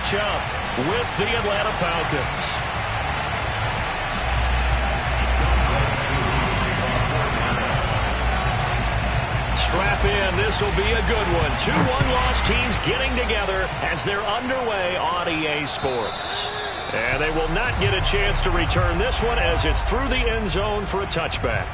matchup with the Atlanta Falcons. Strap in. This will be a good one. Two one-loss teams getting together as they're underway on EA Sports. And they will not get a chance to return this one as it's through the end zone for a touchback.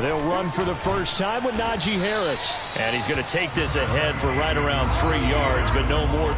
They'll run for the first time with Najee Harris. And he's going to take this ahead for right around 3 yards, but no more.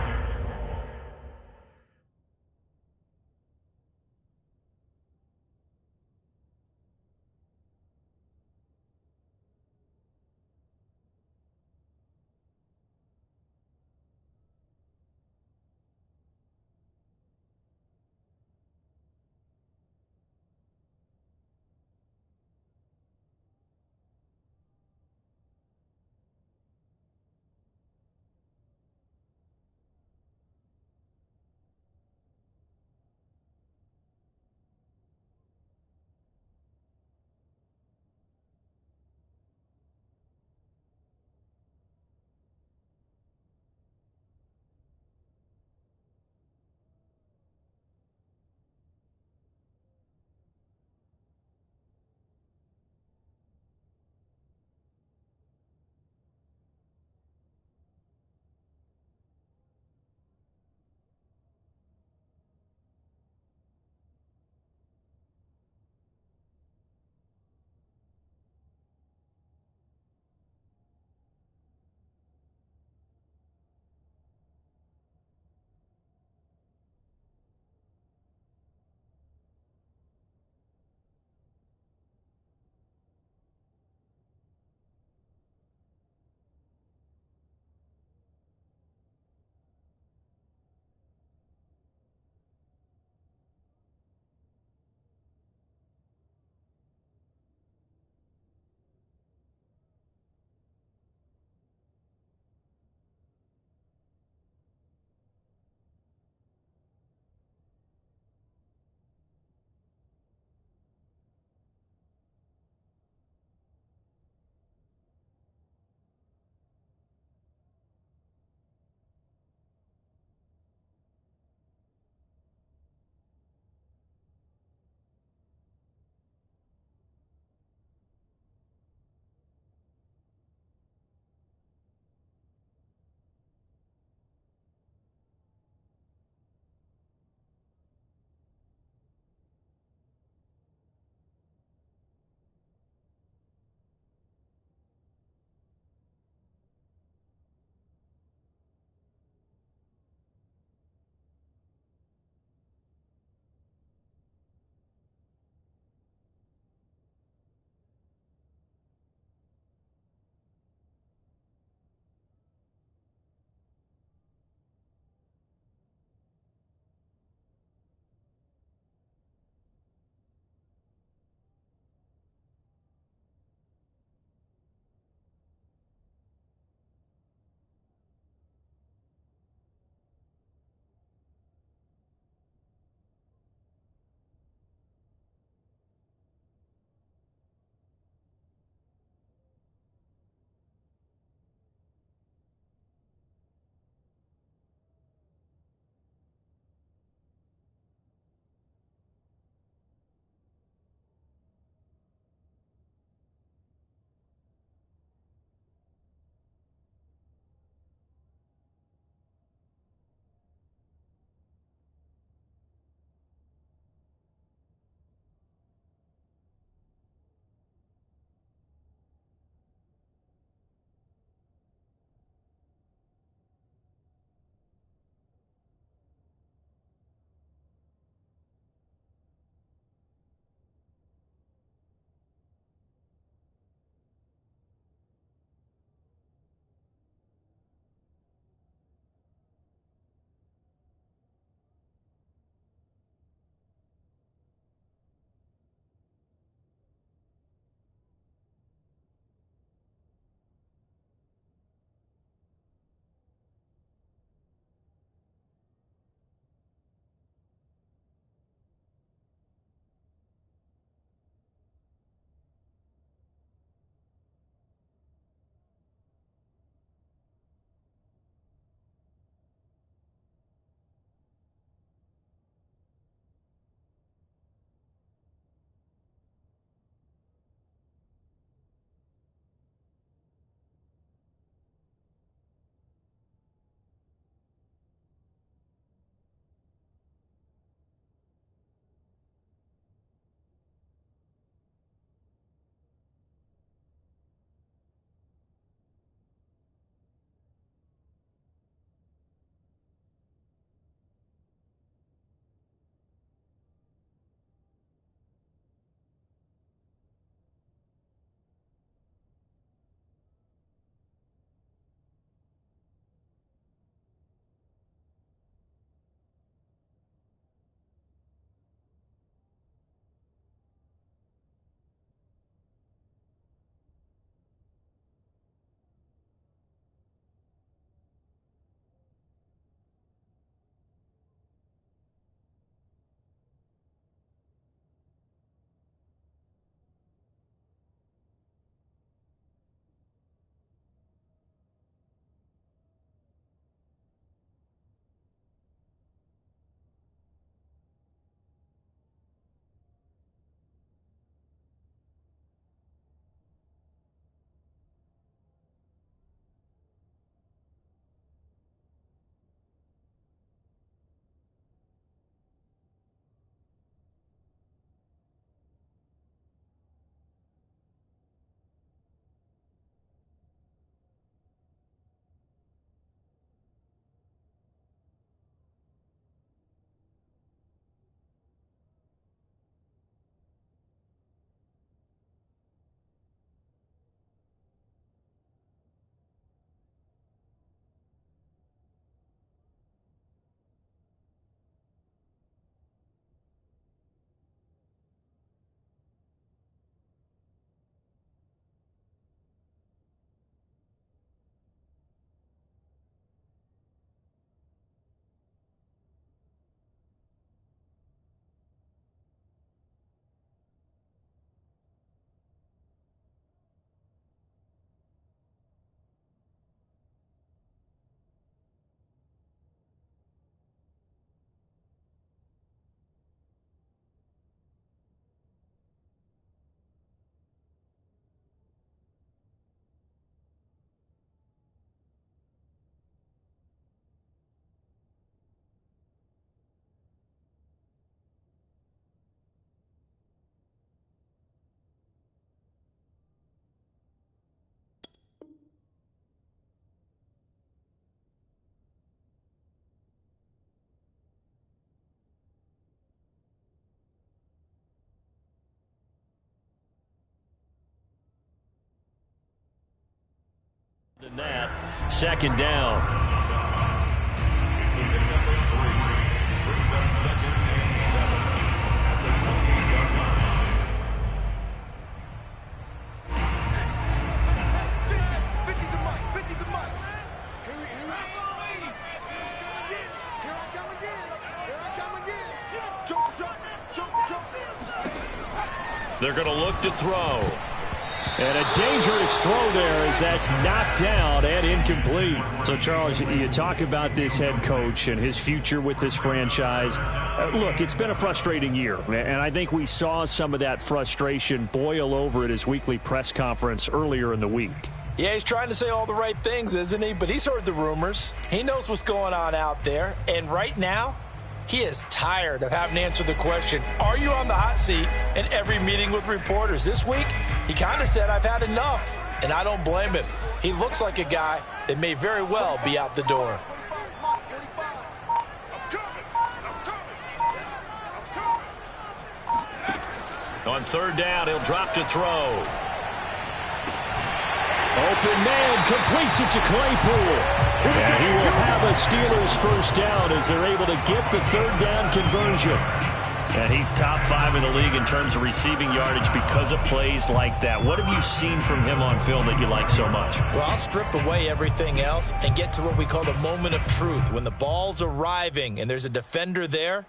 Than that, second down. Brings up second and 7 at the 28-yard line. They're going to look to throw. And a dangerous throw there as that's knocked down and incomplete. So, Charles, you talk about this head coach and his future with this franchise. Look, it's been a frustrating year, and I think we saw some of that frustration boil over at his weekly press conference earlier in the week. Yeah, he's trying to say all the right things, isn't he? But he's heard the rumors. He knows what's going on out there. And right now, he is tired of having to answer the question, are you on the hot seat, in every meeting with reporters. This week, he kind of said, I've had enough. And I don't blame him. He looks like a guy that may very well be out the door. On third down, he'll drop to throw. Open man completes it to Claypool. And he will have a Steelers first down as they're able to get the third down conversion. And he's top 5 in the league in terms of receiving yardage because of plays like that. What have you seen from him on film that you like so much? Well, I'll strip away everything else and get to what we call the moment of truth. When the ball's arriving and there's a defender there,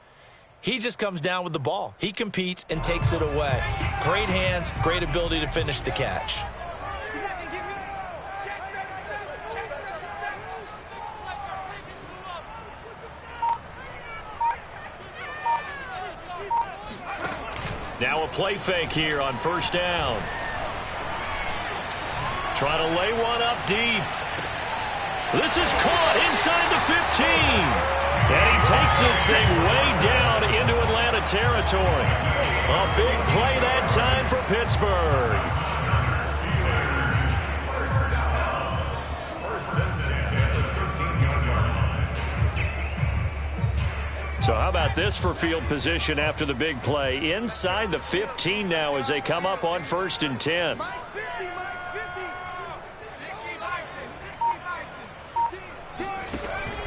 he just comes down with the ball. He competes and takes it away. Great hands, great ability to finish the catch. Now a play fake here on first down. Trying to lay one up deep. This is caught inside the 15. And he takes this thing way down into Atlanta territory. A big play that time for Pittsburgh. So how about this for field position after the big play? Inside the 15 now as they come up on first and 10.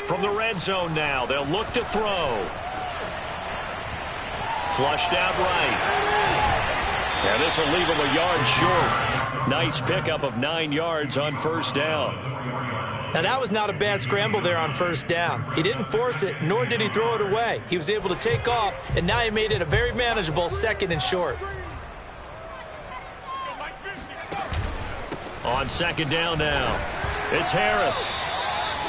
From the red zone now, they'll look to throw. Flushed out right. And this will leave him a yard short. Nice pickup of 9 yards on first down. Now, that was not a bad scramble there on first down. He didn't force it, nor did he throw it away. He was able to take off, and now he made it a very manageable second and short. On second down now, it's Harris.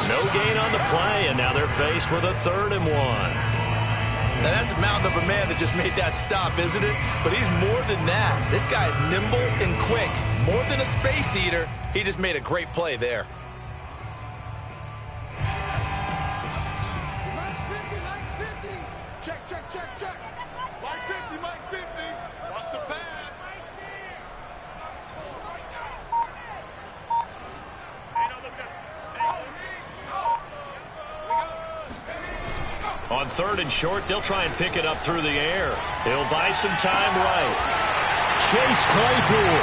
No gain on the play, and now they're faced with a 3rd and 1. Now, that's a mountain of a man that just made that stop, isn't it? But he's more than that. This guy's nimble and quick. More than a space eater, he just made a great play there. Check. Mike 50. Watch the pass. On 3rd and short, they'll try and pick it up through the air. He'll buy some time right. Chase Claypool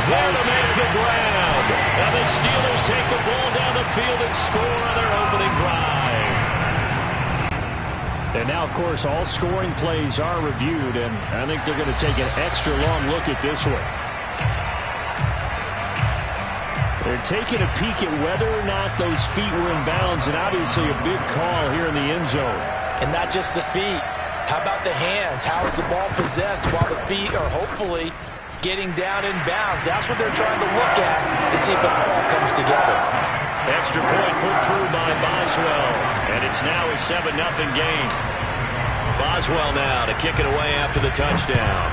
there to make the grab. And the Steelers take the ball down the field and score on their opening drive. And now, of course, all scoring plays are reviewed, and I think they're going to take an extra long look at this one. They're taking a peek at whether or not those feet were in bounds, and obviously a big call here in the end zone. And not just the feet. How about the hands? How is the ball possessed while the feet are hopefully getting down in bounds? That's what they're trying to look at to see if it all comes together. Extra point put through by Boswell, and it's now a 7-0 game. Boswell now to kick it away after the touchdown.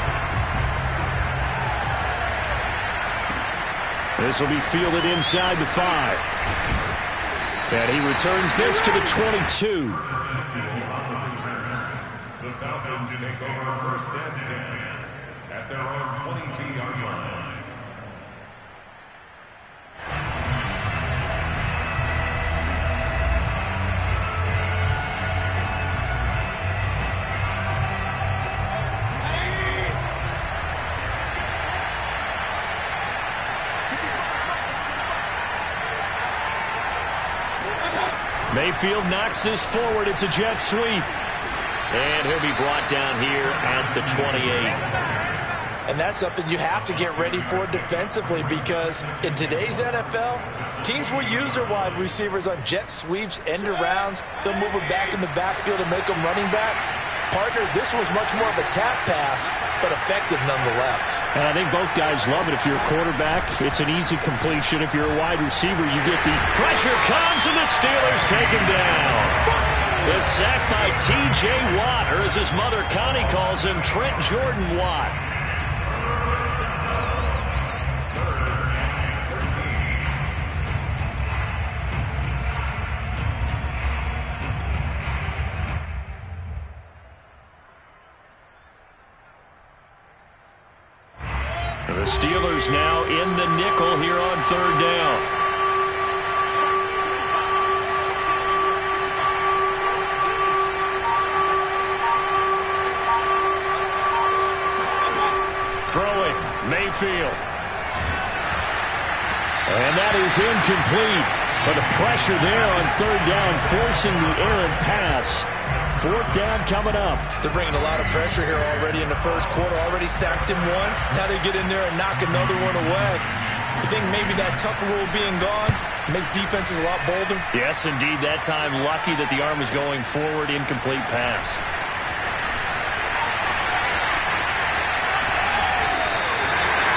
This will be fielded inside the 5. And he returns this to the 22. The Falcons take over first and 10 at their own 22-yard line. Mayfield knocks this forward. It's a jet sweep. And he'll be brought down here at the 28. And that's something you have to get ready for defensively, because in today's NFL, teams will use their wide receivers on jet sweeps, end arounds. They'll move them back in the backfield and make them running backs. Partner, this was much more of a tap pass, but effective nonetheless. And I think both guys love it. If you're a quarterback, it's an easy completion. If you're a wide receiver, you get the pressure comes, and the Steelers take him down. The sack by T.J. Watt, or as his mother Connie calls him, Trent Jordan Watt. The Steelers now in the nickel here on third down. Throwing, Mayfield. And that is incomplete. But the pressure there on third down, forcing the errant pass. Fourth down coming up. They're bringing a lot of pressure here already in the first quarter. Already sacked him once. Now they get in there and knock another one away. You think maybe that Tucker rule being gone makes defenses a lot bolder? Yes, indeed. That time lucky that the arm was going forward. Incomplete pass.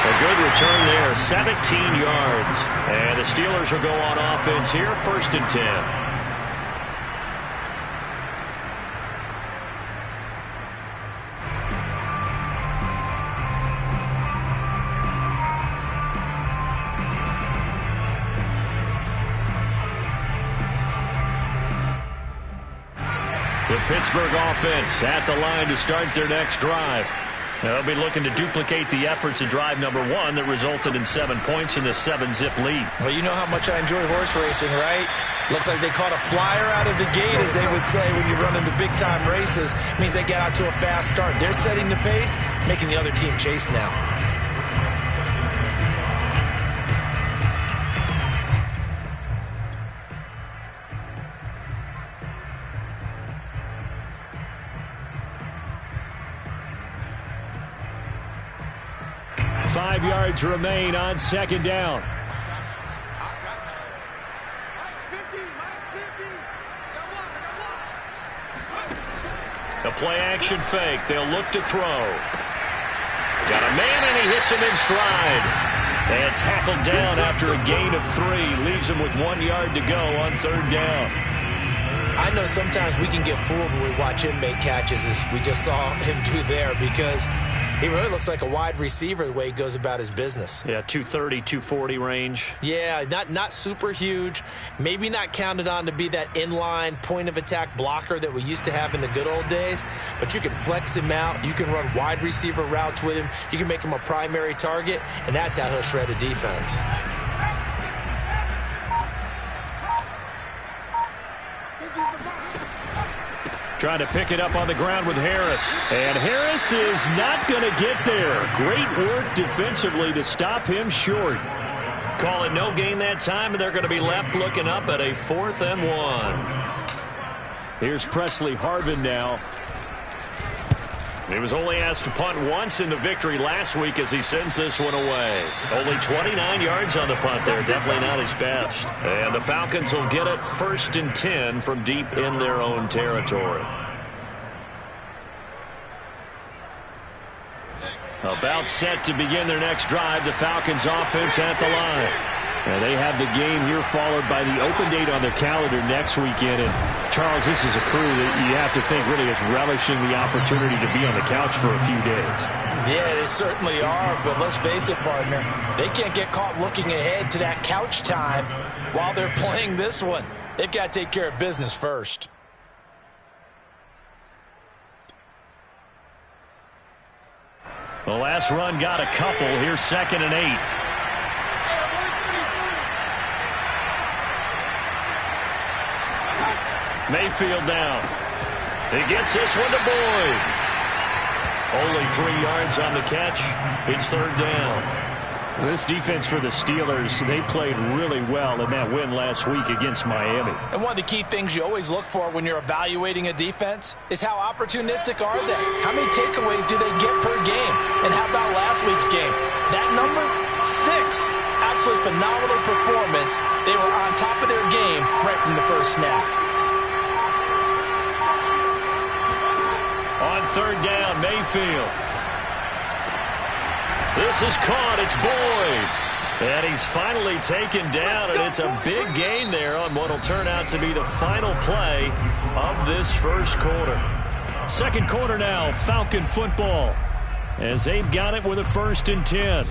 A good return there. 17 yards. And the Steelers will go on offense here. 1st and 10. The Pittsburgh offense at the line to start their next drive. They'll be looking to duplicate the efforts of drive number 1 that resulted in 7 points in the 7-zip lead. Well, you know how much I enjoy horse racing, right? Looks like they caught a flyer out of the gate, as they would say when you're running the big-time races. It means they get out to a fast start. They're setting the pace, making the other team chase now. Five yards remain on second down. The play-action fake. They'll look to throw. Got a man, and he hits him in stride. And tackled down after a gain of 3. Leaves him with 1 yard to go on third down. I know sometimes we can get fooled when we watch him make catches, as we just saw him do there, because he really looks like a wide receiver the way he goes about his business. Yeah, 230, 240 range. Yeah, not super huge. Maybe not counted on to be that inline point-of-attack blocker that we used to have in the good old days. But you can flex him out. You can run wide receiver routes with him. You can make him a primary target, and that's how he'll shred a defense. Trying to pick it up on the ground with Harris. And Harris is not going to get there. Great work defensively to stop him short. Call it no gain that time, and they're going to be left looking up at a 4th and 1. Here's Presley Harvin now. He was only asked to punt once in the victory last week as he sends this one away. Only 29 yards on the punt there. Definitely not his best. And the Falcons will get it 1st and 10 from deep in their own territory. About set to begin their next drive. The Falcons offense at the line. And they have the game here followed by the open date on their calendar next weekend. And Charles, this is a crew that you have to think really is relishing the opportunity to be on the couch for a few days. Yeah, they certainly are, but let's face it, partner. They can't get caught looking ahead to that couch time while they're playing this one. They've got to take care of business first. The last run got a couple. Here's 2nd and 8. Mayfield down. He gets this one to Boyd. Only 3 yards on the catch. It's 3rd down. This defense for the Steelers, they played really well in that win last week against Miami. And one of the key things you always look for when you're evaluating a defense is how opportunistic are they? How many takeaways do they get per game? And how about last week's game? That number? 6. Absolutely phenomenal performance. They were on top of their game right from the first snap. On third down, Mayfield. This is caught. It's Boyd. And he's finally taken down, and it's a big gain there on what will turn out to be the final play of this first quarter. Second quarter now, Falcon football, as they've got it with a 1st and 10.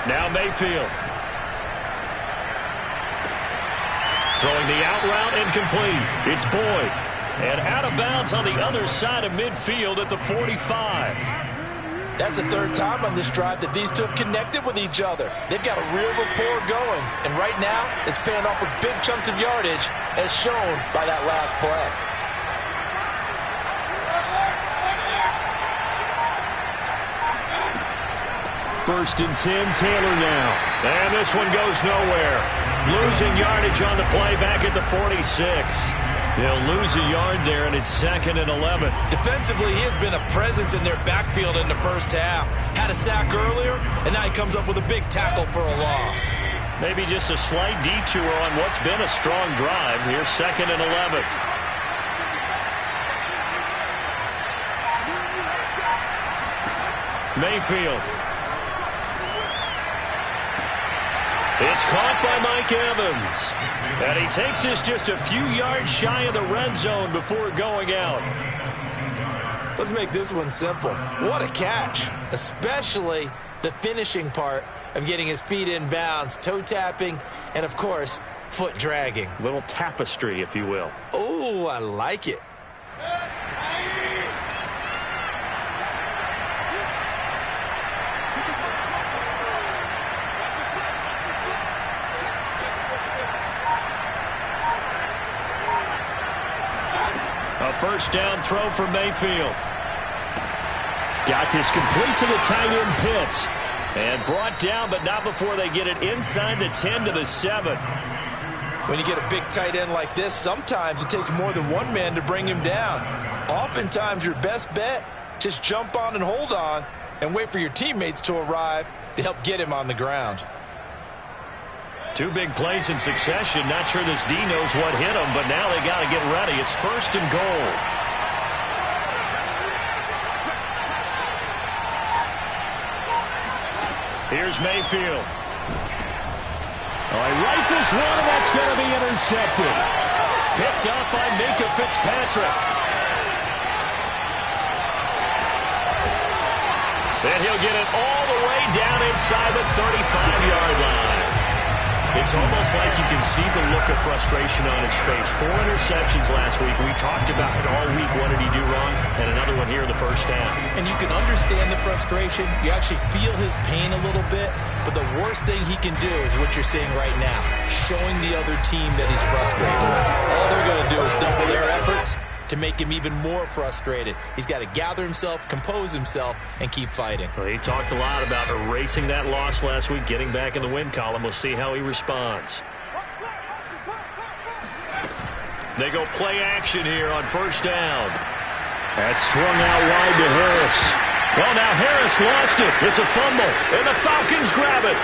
Now Mayfield. Throwing the out route incomplete. It's Boyd. And out of bounds on the other side of midfield at the 45. That's the 3rd time on this drive that these two have connected with each other. They've got a real rapport going. And right now, it's paying off with big chunks of yardage, as shown by that last play. 1st and 10, Taylor now. And this one goes nowhere. Losing yardage on the play back at the 46. They'll lose a yard there, and it's 2nd and 11. Defensively, he has been a presence in their backfield in the first half. Had a sack earlier, and now he comes up with a big tackle for a loss. Maybe just a slight detour on what's been a strong drive. Here's 2nd and 11. Mayfield. It's caught by Mike Evans. And he takes this just a few yards shy of the red zone before going out. Let's make this one simple. What a catch, especially the finishing part of getting his feet in bounds, toe tapping, and, of course, foot dragging. Little tapestry, if you will. Oh, I like it. A 1st down throw for Mayfield. Got this complete to the tight end Pitts. And brought down, but not before they get it inside the 10 to the 7. When you get a big tight end like this, sometimes it takes more than one man to bring him down. Oftentimes, your best bet, just jump on and hold on and wait for your teammates to arrive to help get him on the ground. 2 big plays in succession. Not sure this D knows what hit him, but now they got to get ready. It's 1st and goal. Here's Mayfield. Oh, he rifles one, and that's going to be intercepted. Picked up by Minka Fitzpatrick. Then he'll get it all the way down inside the 35-yard line. It's almost like you can see the look of frustration on his face. 4 interceptions last week. We talked about it all week. What did he do wrong? And another one here in the first half. And you can understand the frustration. You actually feel his pain a little bit. But the worst thing he can do is what you're seeing right now, showing the other team that he's frustrated. All they're going to do is double their efforts to make him even more frustrated. He's got to gather himself, compose himself, and keep fighting. Well, he talked a lot about erasing that loss last week, getting back in the win column. We'll see how he responds. They go play action here on 1st down. That's swung out wide to Harris. Well, now Harris lost it. It's a fumble, and the Falcons grab it.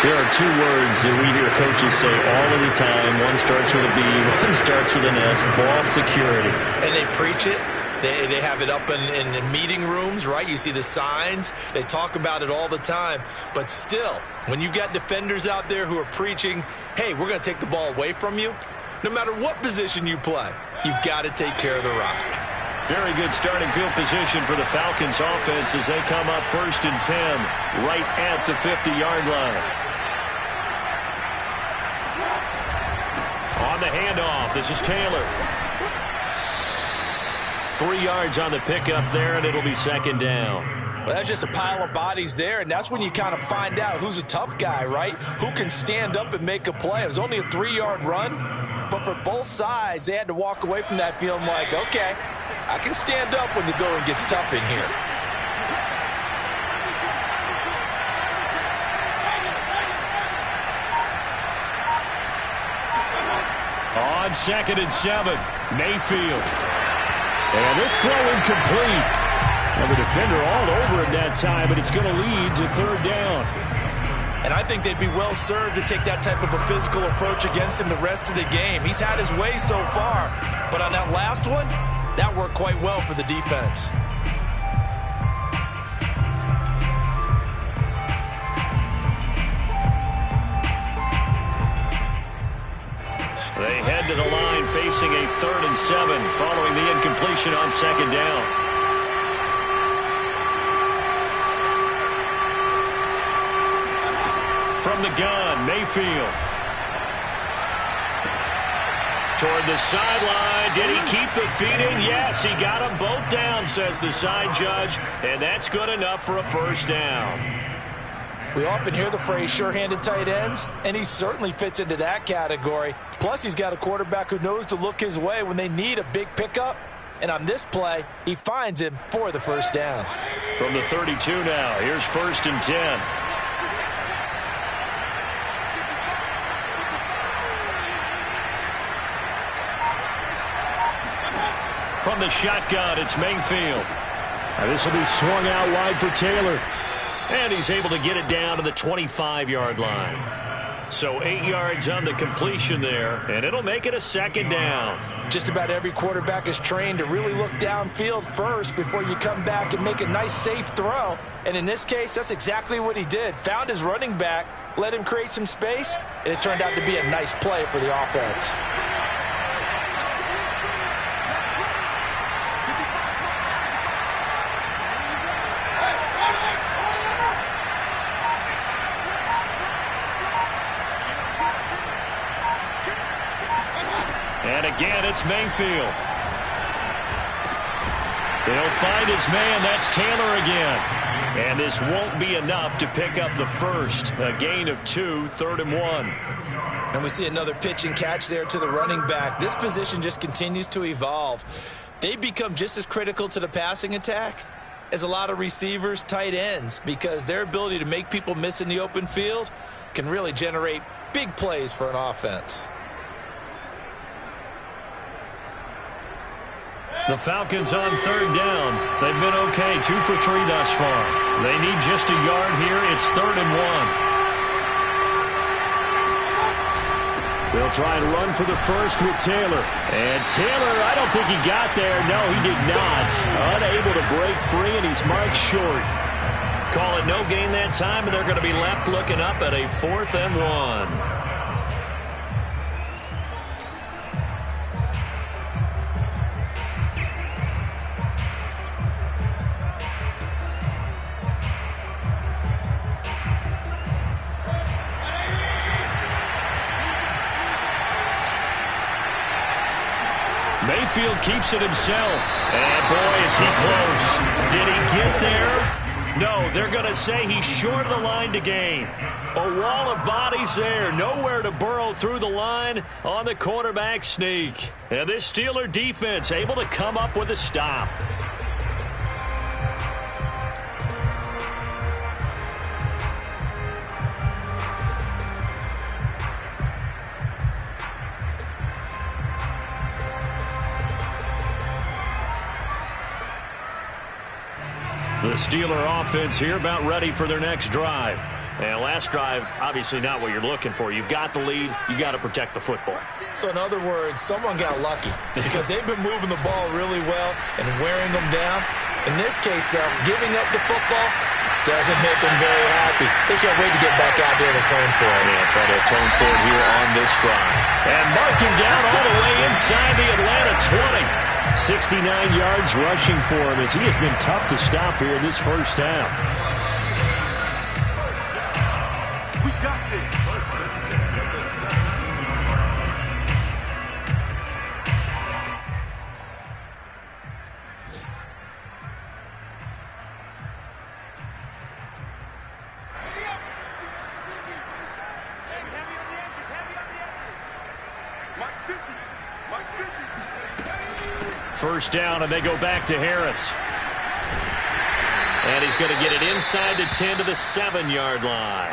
There are 2 words that we hear coaches say all of the time. One starts with a B, one starts with an S, ball security. And they preach it. They have it up in meeting rooms, right? You see the signs. They talk about it all the time. But still, when you've got defenders out there who are preaching, hey, we're going to take the ball away from you, no matter what position you play, you've got to take care of the rock. Very good starting field position for the Falcons offense as they come up 1st and 10 right at the 50-yard line. On the handoff, this is Taylor. 3 yards on the pickup there, and it'll be second down. Well, that's just a pile of bodies there, and that's when you kind of find out who's a tough guy, right? Who can stand up and make a play. It was only a 3-yard run, but for both sides, they had to walk away from that feeling like, okay, I can stand up when the going gets tough in here. On 2nd and 7, Mayfield. And this throw incomplete. Well, the defender all over him that time, but it's going to lead to 3rd down. And I think they'd be well served to take that type of a physical approach against him the rest of the game. He's had his way so far, but on that last one, that worked quite well for the defense. They head to the line facing a 3rd and 7 following the incompletion on 2nd down. From the gun, Mayfield. Toward the sideline. Did he keep the feet in? Yes, he got them both down, says the side judge. And that's good enough for a 1st down. We often hear the phrase sure-handed tight ends, and he certainly fits into that category. Plus, he's got a quarterback who knows to look his way when they need a big pickup. And on this play, he finds him for the 1st down. From the 32 now, here's 1st and 10. From the shotgun, it's Mayfield. This will be swung out wide for Taylor. And he's able to get it down to the 25-yard line. So 8 yards on the completion there, and it'll make it a 2nd down. Just about every quarterback is trained to really look downfield first before you come back and make a nice, safe throw. And in this case, that's exactly what he did. Found his running back, let him create some space, and it turned out to be a nice play for the offense. And again, it's Mayfield. He'll find his man. That's Taylor again. And this won't be enough to pick up the 1st. A gain of 2, 3rd and 1. And we see another pitch and catch there to the running back. This position just continues to evolve. They become just as critical to the passing attack as a lot of receivers, tight ends, because their ability to make people miss in the open field can really generate big plays for an offense. The Falcons on 3rd down. They've been okay, 2 for 3 thus far. They need just a yard here. It's 3rd and 1. They'll try and run for the 1st with Taylor. And Taylor, I don't think he got there. No, he did not. Unable to break free, and he's marked short. Call it no gain that time, and they're going to be left looking up at a 4th and 1. Mayfield keeps it himself. And boy, is he close. Did he get there? No, they're going to say he's short of the line to gain. A wall of bodies there. Nowhere to burrow through the line on the quarterback sneak. And this Steeler defense able to come up with a stop. The Steeler offense here about ready for their next drive. And last drive, obviously not what you're looking for. You've got the lead. You got to protect the football. So in other words, someone got lucky because they've been moving the ball really well and wearing them down. In this case, though, giving up the football doesn't make them very happy. They can't wait to get back out there and atone for it. Yeah, try to atone for it here on this drive. And marking down all the way inside the Atlanta 20. 69 yards rushing for him as he has been tough to stop here in this first half. We got this. first down, and they go back to Harris. And he's going to get it inside the 10 to the 7-yard line.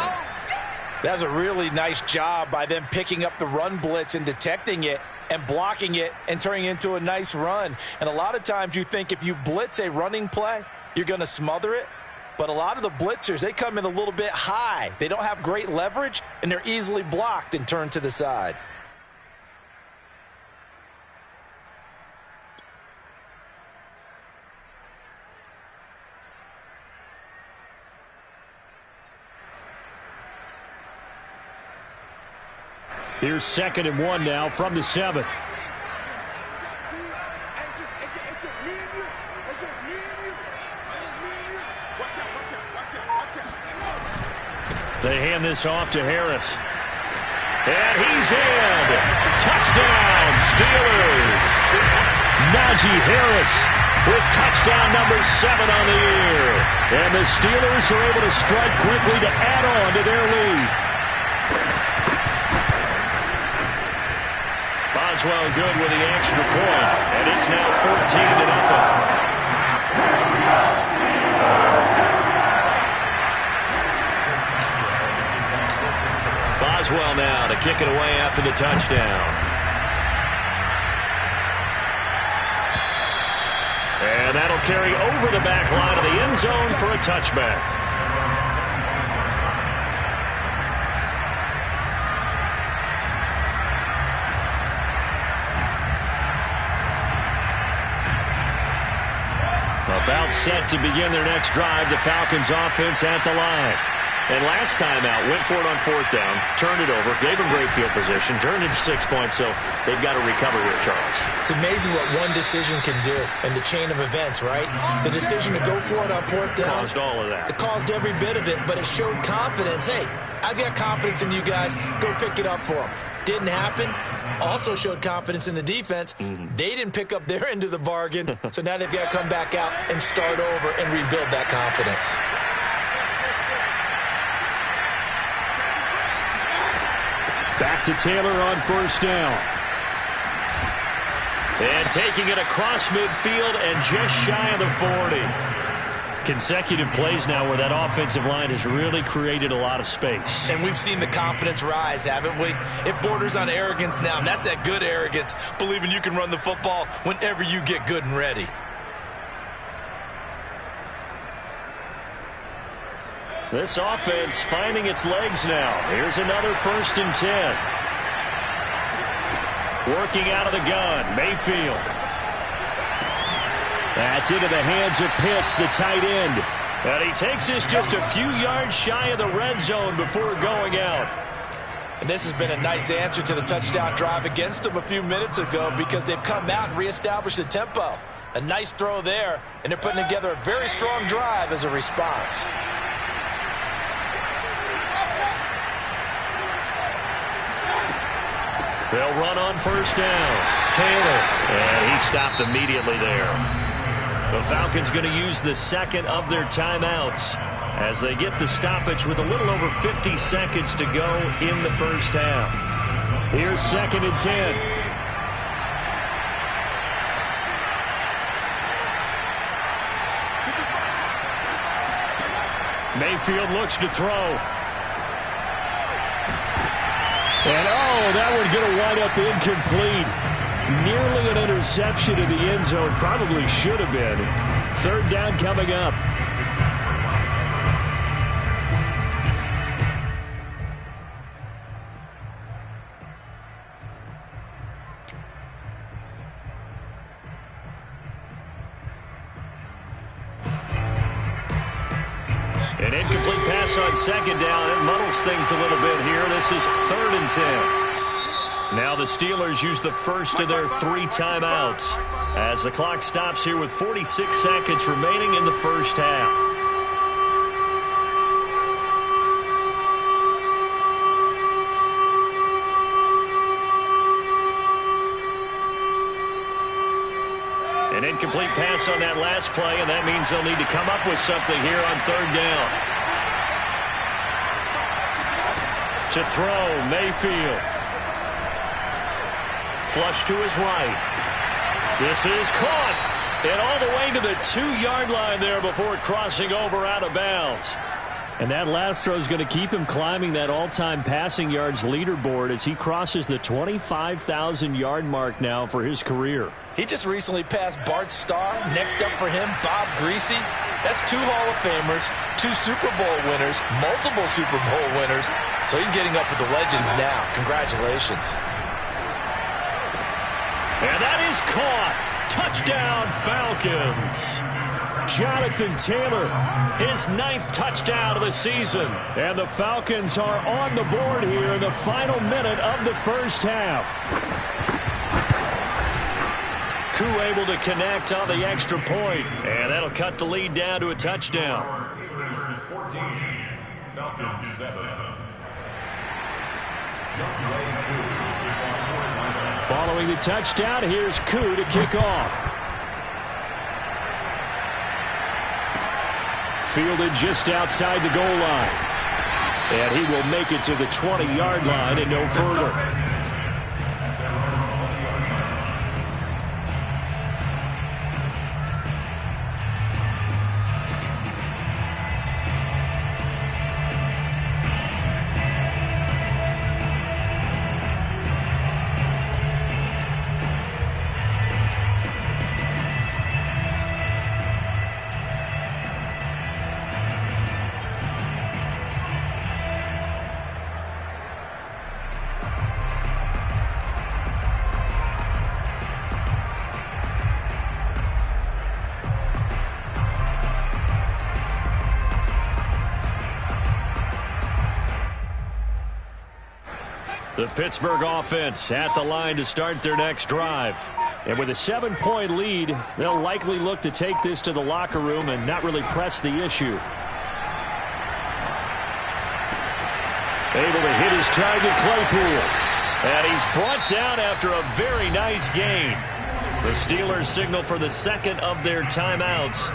That's a really nice job by them picking up the run blitz and detecting it and blocking it and turning it into a nice run. And a lot of times you think if you blitz a running play, you're going to smother it. But a lot of the blitzers, they come in a little bit high. They don't have great leverage, and they're easily blocked and turned to the side. Here's 2nd and 1 now from the 7. They hand this off to Harris. And he's in. Touchdown, Steelers. Najee Harris with touchdown number 7 on the year. And the Steelers are able to strike quickly to add on to their lead. Boswell good with the extra point, and it's now 14-0. Boswell now to kick it away after the touchdown. And that'll carry over the back line of the end zone for a touchback. About set to begin their next drive, the Falcons offense at the line. And last time out, went for it on 4th down, turned it over, gave them great field position, turned it to 6 points, so they've got to recover here, Charles. It's amazing what one decision can do in the chain of events, right? The decision to go for it on 4th down. Caused all of that. It caused every bit of it, but it showed confidence. Hey, I've got confidence in you guys. Go pick it up for them. Didn't happen. Also showed confidence in the defense. They didn't pick up their end of the bargain, so now they've got to come back out and start over and rebuild that confidence. Back to Taylor on 1st down. And taking it across midfield and just shy of the 40. Consecutive plays now where that offensive line has really created a lot of space. And we've seen the confidence rise, haven't we? It borders on arrogance now, and that's that good arrogance, believing you can run the football whenever you get good and ready. This offense finding its legs now. Here's another 1st and 10. Working out of the gun, Mayfield. That's into the hands of Pitts, the tight end. And he takes this just a few yards shy of the red zone before going out. And this has been a nice answer to the touchdown drive against them a few minutes ago because they've come out and reestablished the tempo. A nice throw there, and they're putting together a very strong drive as a response. They'll run on 1st down. Taylor. And he stopped immediately there. The Falcons going to use the 2nd of their timeouts as they get the stoppage with a little over 50 seconds to go in the 1st half. Here's 2nd and 10. Mayfield looks to throw. And, that one's going to wind up incomplete. Nearly an interception in the end zone. Probably should have been. 3rd down coming up. An incomplete pass on 2nd down. It muddles things a little bit here. This is 3rd and 10. Now the Steelers use the first of their 3 timeouts as the clock stops here with 46 seconds remaining in the 1st half. An incomplete pass on that last play, and that means they'll need to come up with something here on 3rd down. To throw, Mayfield. Flush to his right. This is caught, And all the way to the 2-yard line there before crossing over out of bounds. And that last throw is going to keep him climbing that all-time passing yards leaderboard as he crosses the 25,000-yard mark now for his career. He just recently passed Bart Starr. Next up for him, Bob Greasy. That's 2 Hall of Famers, 2 Super Bowl winners, multiple Super Bowl winners. So he's getting up with the legends now. Congratulations. And that is caught. Touchdown, Falcons. Jonathan Taylor, his 9th touchdown of the season. And the Falcons are on the board here in the final minute of the first half. Koo able to connect on the extra point, and that'll cut the lead down to a touchdown. 14, Falcons 7. Following the touchdown, here's Koo to kick off. Fielded just outside the goal line. And he will make it to the 20-yard line and no further. The Pittsburgh offense at the line to start their next drive. And with a 7-point lead, they'll likely look to take this to the locker room and not really press the issue. Able to hit his target, Claypool. And he's brought down after a very nice gain. The Steelers signal for the second of their timeouts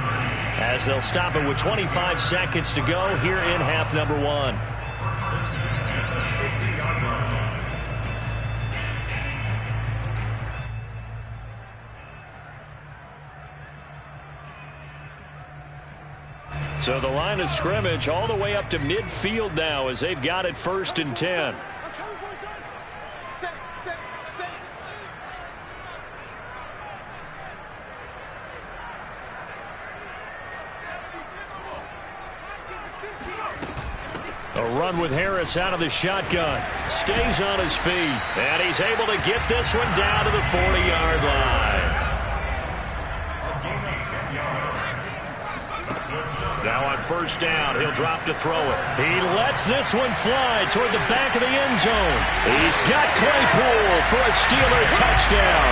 as they'll stop it with 25 seconds to go here in half number 1. So the line of scrimmage all the way up to midfield now as they've got it 1st and 10. A run with Harris out of the shotgun. Stays on his feet. And he's able to get this one down to the 40-yard line. Now on 1st down, he'll drop to throw it. He lets this one fly toward the back of the end zone. He's got Claypool for a Steeler touchdown.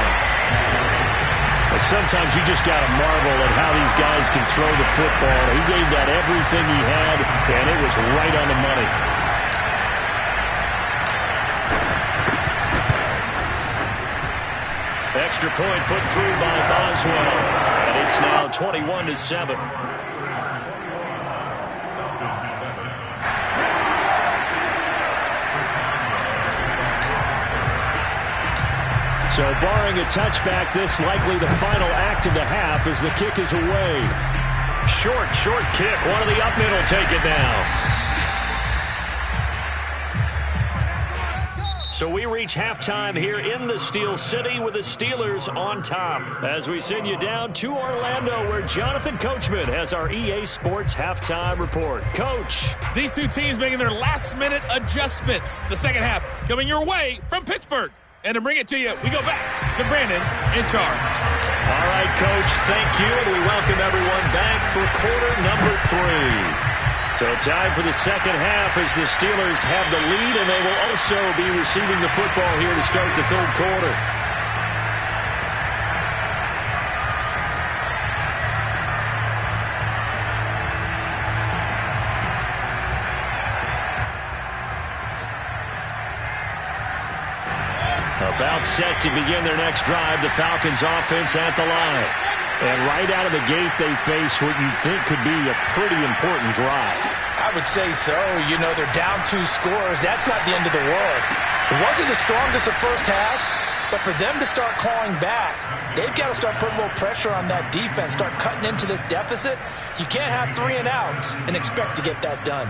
Well, sometimes you just got to marvel at how these guys can throw the football. He gave that everything he had, and it was right on the money. Extra point put through by Boswell, and it's now 21-7. So barring a touchback, this likely the final act of the half as the kick is away. Short kick. One of the up men will take it now. So we reach halftime here in the Steel City with the Steelers on top as we send you down to Orlando where Jonathan Coachman has our EA Sports halftime report. Coach. These two teams making their last-minute adjustments. The second half coming your way from Pittsburgh. And to bring it to you, we go back to Brandon in charge. All right, Coach, thank you. And we welcome everyone back for quarter number 3. So time for the second half as the Steelers have the lead, and they will also be receiving the football here to start the third quarter. About set to begin their next drive, the Falcons offense at the line. And right out of the gate, they face what you'd think could be a pretty important drive. I would say so. You know, they're down 2 scores. That's not the end of the world. It wasn't the strongest of first halves, But for them to start clawing back, they've got to start putting a little pressure on that defense, start cutting into this deficit. You can't have 3 and outs and expect to get that done.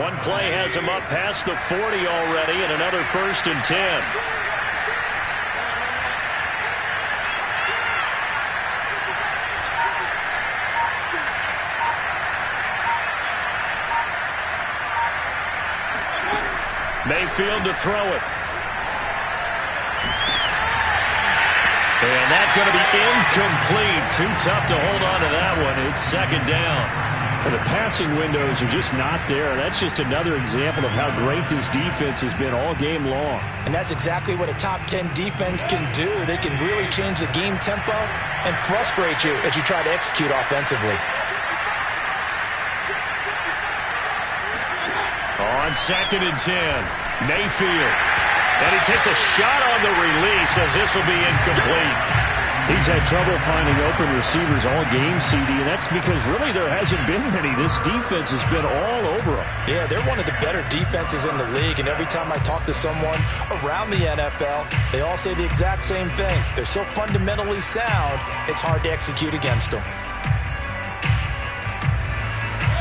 One play has him up past the 40 already, and another 1st and 10. Mayfield to throw it. And that's going to be incomplete. Too tough to hold on to that one. It's 2nd down. And the passing windows are just not there. That's just another example of how great this defense has been all game long. And that's exactly what a top 10 defense can do. They can really change the game tempo and frustrate you as you try to execute offensively. On 2nd and 10, Mayfield. And he takes a shot on the release as this will be incomplete. He's had trouble finding open receivers all game, CD, and that's because really there hasn't been many. This defense has been all over them. Yeah, they're one of the better defenses in the league, and every time I talk to someone around the NFL, they all say the exact same thing. They're so fundamentally sound, it's hard to execute against them.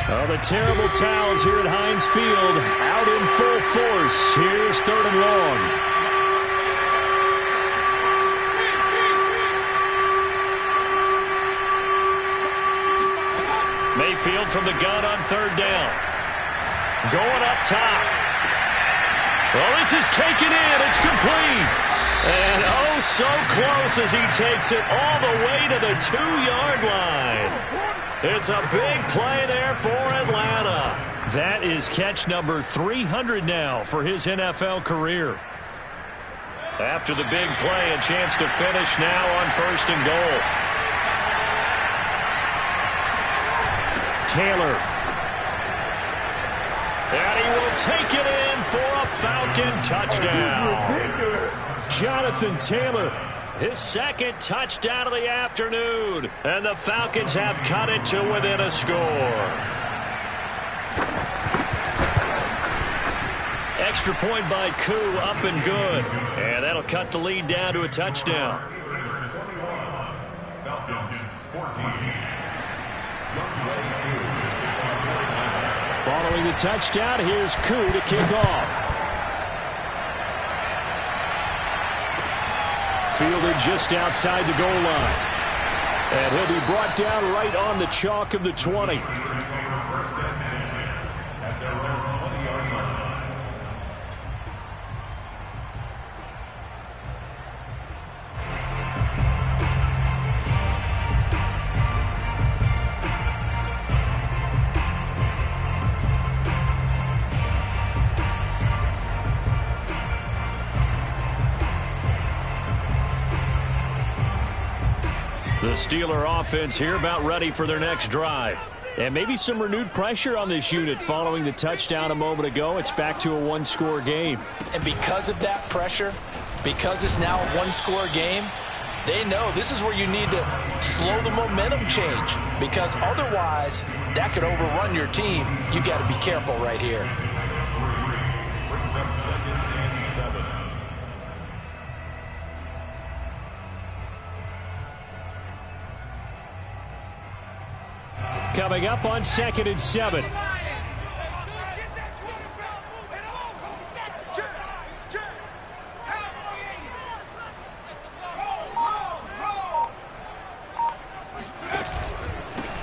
Oh, the terrible towels here at Heinz Field, out in full force. Here's 3rd and long. Mayfield from the gun on 3rd down. Going up top. Well, this is taken in. It's complete. And oh, so close as he takes it all the way to the 2-yard line. It's a big play there for Atlanta. That is catch number 300 now for his NFL career. After the big play, a chance to finish now on 1st and goal. Taylor. And he will take it in for a Falcon touchdown. Jonathan Taylor. His 2nd touchdown of the afternoon. And the Falcons have cut it to within a score. Extra point by Koo, up and good. And that'll cut the lead down to a touchdown. Falcons 14. Following the touchdown, here's Koo to kick off. Fielded just outside the goal line. And he'll be brought down right on the chalk of the 20. The Steeler offense here about ready for their next drive. And maybe some renewed pressure on this unit following the touchdown a moment ago. It's back to a 1-score game. And because of that pressure, because it's now a 1-score game, they know this is where you need to slow the momentum change, because otherwise that could overrun your team. You got to be careful right here. Brings up 2nd and 7. Coming up on 2nd and 7.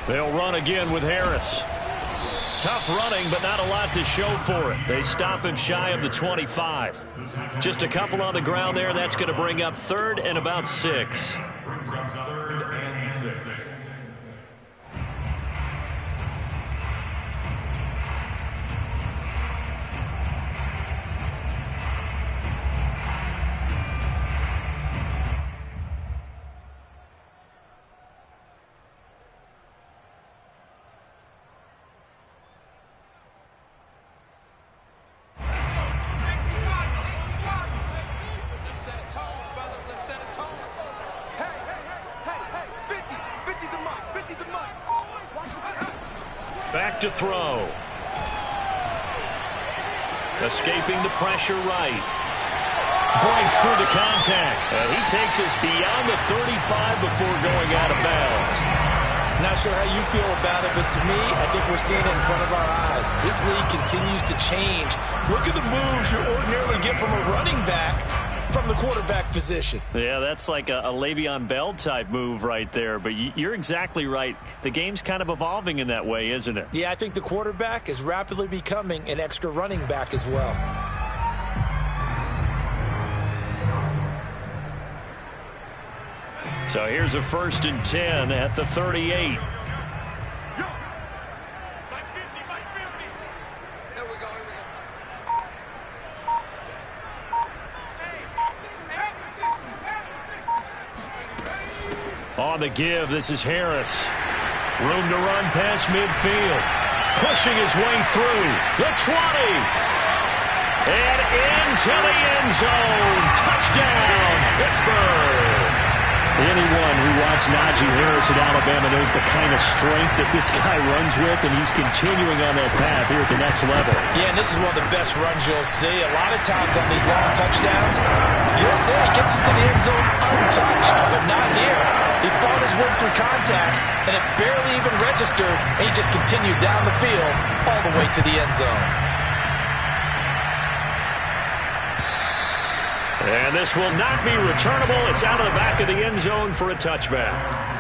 They'll run again with Harris. Tough running, but not a lot to show for it. They stop him shy of the 25. Just a couple on the ground there. That's going to bring up 3rd and about 6. Brings up 3rd and 6. Back to throw. Escaping the pressure right. breaks through the contact. And he takes us beyond the 35 before going out of bounds. Not sure how you feel about it, but to me, I think we're seeing it in front of our eyes. This league continues to change. Look at the moves you ordinarily get from a running back from the quarterback position. Yeah, that's like a Le'Veon Bell type move right there. But you're exactly right. The game's kind of evolving in that way, isn't it? Yeah, I think the quarterback is rapidly becoming an extra running back as well. So here's a 1st and 10 at the 38. On the give, this is Harris. Room to run past midfield. Pushing his way through the 20. And into the end zone. Touchdown, Pittsburgh. Anyone who watched Najee Harris at Alabama knows the kind of strength that this guy runs with, and he's continuing on that path here at the next level. Yeah, and this is one of the best runs you'll see. A lot of times on these long touchdowns, you'll see he gets into the end zone untouched, but not here. He fought his way through contact, and it barely even registered, and he just continued down the field all the way to the end zone. And this will not be returnable. It's out of the back of the end zone for a touchback.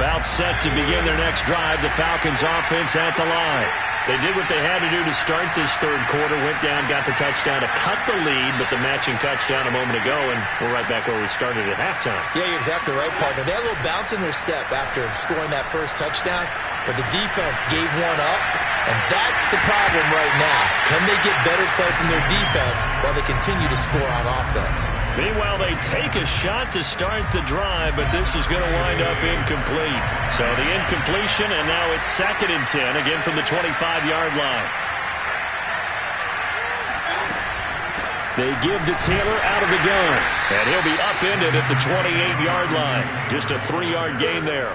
About set to begin their next drive, the Falcons offense at the line. They did what they had to do to start this third quarter, went down, got the touchdown to cut the lead, but the matching touchdown a moment ago, and we're right back where we started at halftime. Yeah, you're exactly right, partner. They had a little bounce in their step after scoring that first touchdown, but the defense gave one up, and that's the problem right now. Can they get better play from their defense while they continue to score on offense? Meanwhile, they take a shot to start the drive, but this is going to wind up incomplete. So the incompletion, and now it's 2nd and 10, again from the 25-yard line. They give to Taylor out of the gun, and he'll be upended at the 28-yard line. Just a 3-yard gain there.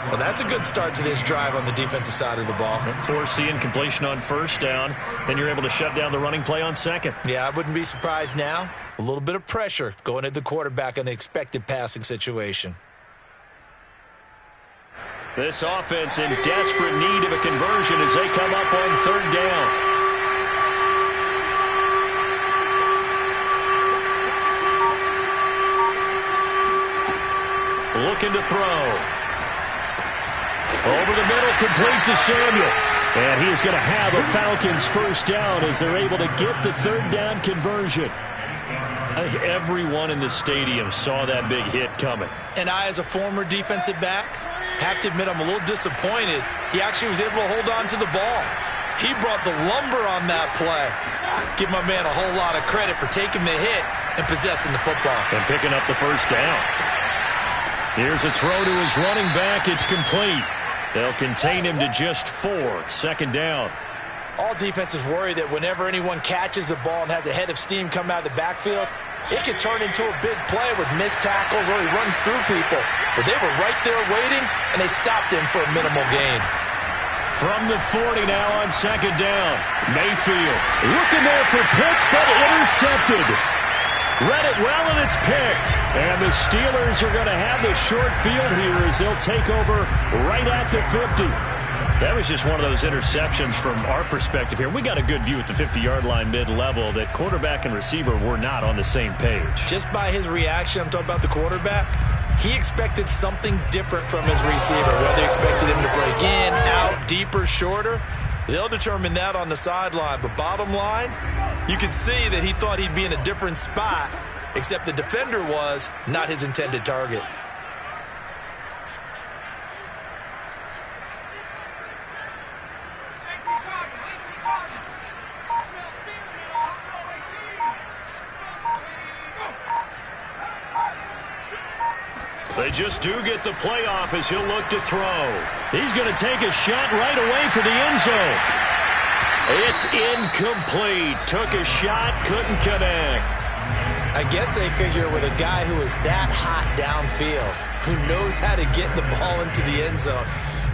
Well, that's a good start to this drive on the defensive side of the ball. Force the incompletion on first down. Then you're able to shut down the running play on second. Yeah, I wouldn't be surprised now. A little bit of pressure going at the quarterback in the expected passing situation. This offense in desperate need of a conversion as they come up on 3rd down. Looking to throw. Over the middle, complete to Samuel. And he is going to have a Falcons first down as they're able to get the 3rd down conversion. I think everyone in the stadium saw that big hit coming. And I, as a former defensive back, have to admit I'm a little disappointed. He actually was able to hold on to the ball. He brought the lumber on that play. Give my man a whole lot of credit for taking the hit and possessing the football. And picking up the first down. Here's a throw to his running back. It's complete. They'll contain him to just 4. 2nd down. All defenses worry that whenever anyone catches the ball and has a head of steam come out of the backfield, it could turn into a big play with missed tackles or he runs through people. But they were right there waiting, and they stopped him for a minimal gain. From the 40 now on 2nd down. Mayfield looking there for Pitts, but intercepted. Read it well, and it's picked. And the Steelers are going to have the short field here as they'll take over right at the 50. That was just one of those interceptions from our perspective here. We got a good view at the 50-yard line mid-level that quarterback and receiver were not on the same page. Just by his reaction, I'm talking about the quarterback, he expected something different from his receiver. Whether he expected him to break in, out, deeper, shorter, they'll determine that on the sideline. But bottom line, you can see that he thought he'd be in a different spot, except the defender was not his intended target. They just do get the playoff as he'll look to throw. He's going to take a shot right away for the end zone. It's incomplete. Took a shot, couldn't connect. I guess they figure with a guy who is that hot downfield, who knows how to get the ball into the end zone,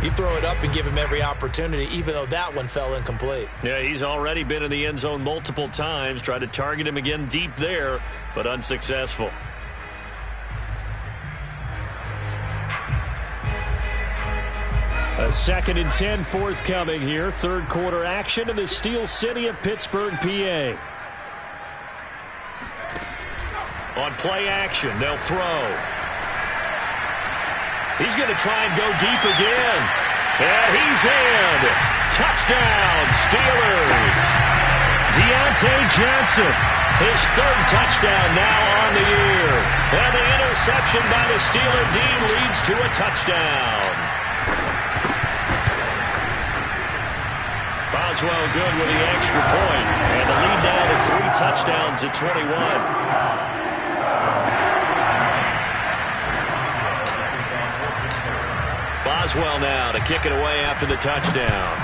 you throw it up and give him every opportunity, even though that one fell incomplete. Yeah, he's already been in the end zone multiple times. Tried to target him again deep there, but unsuccessful. A 2nd and 10 forthcoming here. Third quarter action in the Steel City of Pittsburgh, PA. On play action, they'll throw. He's going to try and go deep again. And he's in. Touchdown, Steelers. Deontay Johnson, his 3rd touchdown now on the year. And the interception by the Steeler D leads to a touchdown. Boswell good with the extra point. And the lead down to 3 touchdowns at 21. Boswell now to kick it away after the touchdown.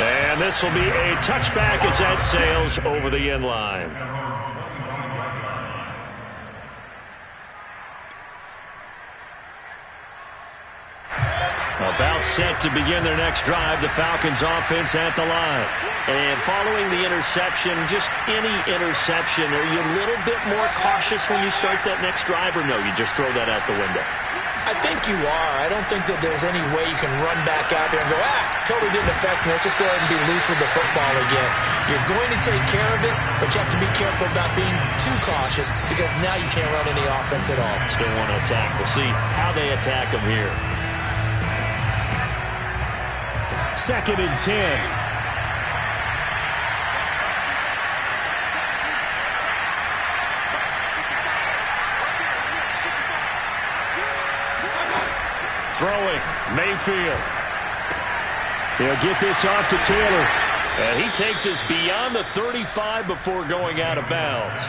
And this will be a touchback as that sails over the end line. About set to begin their next drive, the Falcons offense at the line. And following the interception, just any interception, are you a little bit more cautious when you start that next drive, or no, you just throw that out the window? I think you are. I don't think that there's any way you can run back out there and go, totally didn't affect me. Let's just go ahead and be loose with the football again. You're going to take care of it, but you have to be careful about being too cautious because now you can't run any offense at all. Still want to attack. We'll see how they attack them here. 2nd and 10. Throwing, Mayfield. He'll get this off to Taylor. And he takes us beyond the 35 before going out of bounds.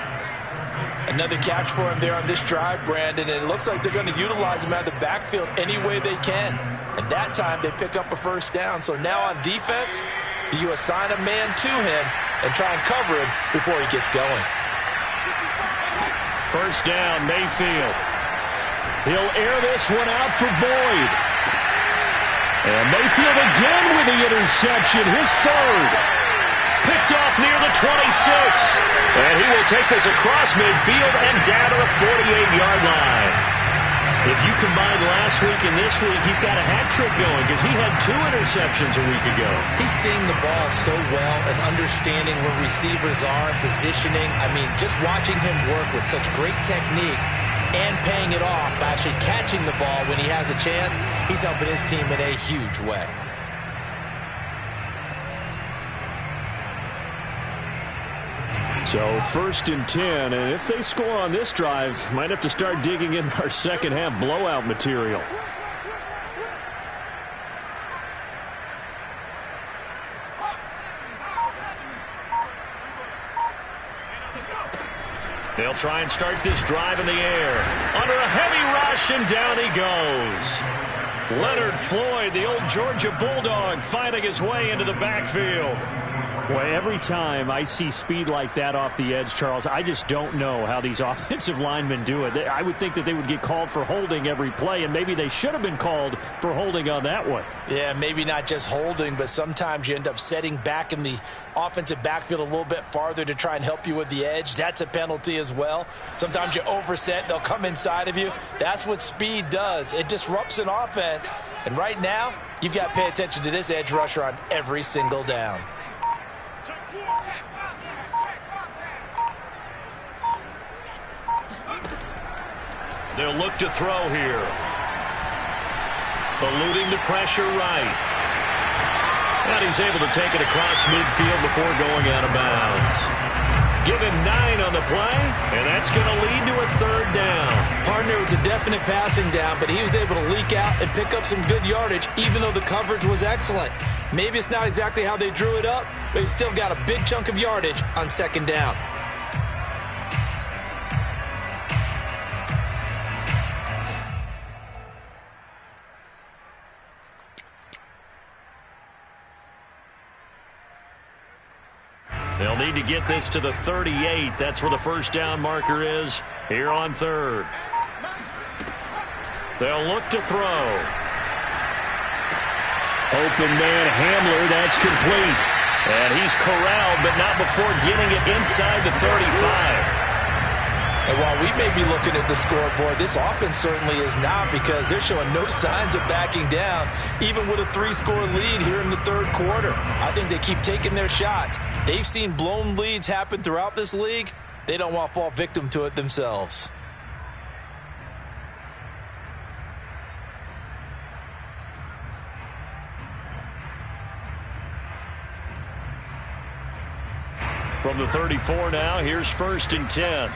Another catch for him there on this drive, Brandon, and it looks like they're going to utilize him out of the backfield any way they can. And that time they pick up a 1st down. So now on defense, do you assign a man to him and try and cover him before he gets going? 1st down, Mayfield. He'll air this one out for Boyd. And Mayfield again with the interception, his 3rd. Picked off near the 26. And he will take this across midfield and down to the 48-yard line. If you combine last week and this week, he's got a hat trick going because he had 2 interceptions a week ago. He's seeing the ball so well and understanding where receivers are and positioning. I mean, just watching him work with such great technique and paying it off by actually catching the ball when he has a chance, he's helping his team in a huge way. So 1st and 10, and if they score on this drive, might have to start digging in our second half blowout material. They'll try and start this drive in the air. Under a heavy rush, and down he goes. Leonard Floyd, the old Georgia Bulldog, finding his way into the backfield. Well, every time I see speed like that off the edge, Charles, I just don't know how these offensive linemen do it. I would think that they would get called for holding every play, and maybe they should have been called for holding on that one. Yeah, maybe not just holding, but sometimes you end up setting back in the offensive backfield a little bit farther to try and help you with the edge. That's a penalty as well. Sometimes you overset, they'll come inside of you. That's what speed does. It disrupts an offense. And right now, you've got to pay attention to this edge rusher on every single down. They'll look to throw here. Eluding the pressure right. And he's able to take it across midfield before going out of bounds. Give him 9 on the play, and that's going to lead to a 3rd down. Partner, it was a definite passing down, but he was able to leak out and pick up some good yardage, even though the coverage was excellent. Maybe it's not exactly how they drew it up, but he still got a big chunk of yardage on 2nd down. need to get this to the 38. That's where the first down marker is here on third. They'll look to throw. Open man Hamler, that's complete. And he's corralled, but not before getting it inside the 35. And while we may be looking at the scoreboard, this offense certainly is not, because they're showing no signs of backing down, even with a 3-score lead here in the third quarter. I think they keep taking their shots. They've seen blown leads happen throughout this league. They don't want to fall victim to it themselves. From the 34 now, here's 1st and 10.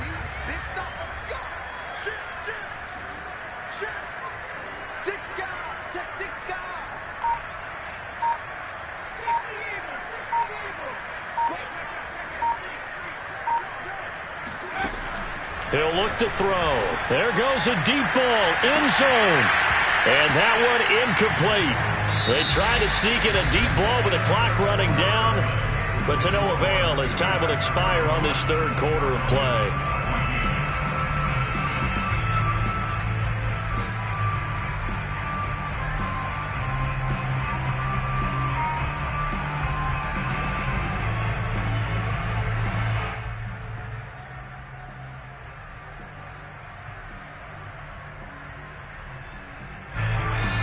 He'll look to throw. There goes a deep ball, end zone. And that one incomplete. They try to sneak in a deep ball with the clock running down, but to no avail as time will expire on this third quarter of play.